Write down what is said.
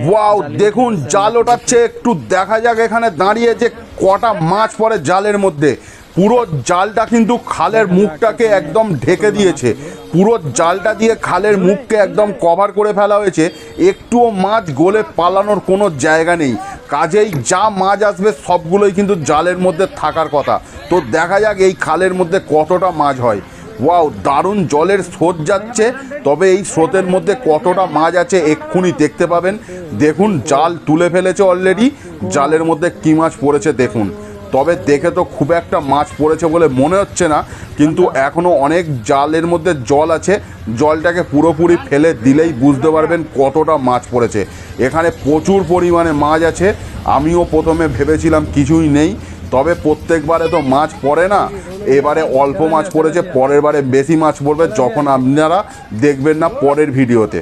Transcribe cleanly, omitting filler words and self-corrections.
Wow, দেখুন জাল ওঠাচ্ছে, একটু দেখা যাক এখানে দাঁড়িয়ে যে কটা মাছ পড়ে জালের মধ্যে। পুরো জালটা কিন্তু খালের মুখটাকে একদম ঢেকে দিয়েছে, পুরো জালটা দিয়ে খালের মুখকে একদম কভার করে ফেলা হয়েছে, একটুও মাছ গলে পালানোর কোনো জায়গা নেই। কাজেই যা মাছ আসবে সবগুলোই কিন্তু জালের মধ্যে থাকার কথা। তো দেখা যাক এই খালের মধ্যে কতটা মাছ হয়। ওয়াও, দারুণ জলের স্রোত যাচ্ছে, তবে এই স্রোতের মধ্যে কতটা মাছ আছে এক্ষুনি দেখতে পাবেন। দেখুন জাল তুলে ফেলেছে অলরেডি, জালের মধ্যে কী মাছ পড়েছে দেখুন। তবে দেখে তো খুব একটা মাছ পড়েছে বলে মনে হচ্ছে না, কিন্তু এখনও অনেক জালের মধ্যে জল আছে, জলটাকে পুরোপুরি ফেলে দিলেই বুঝতে পারবেন কতটা মাছ পড়েছে। এখানে প্রচুর পরিমাণে মাছ আছে। আমিও প্রথমে ভেবেছিলাম কিছুই নেই, তবে প্রত্যেকবারে তো মাছ পড়ে না, এবারে অল্প মাছ পড়েছে, পরের বারে বেশি মাছ পড়বে যখন আপনারা দেখবেন না পরের ভিডিওতে।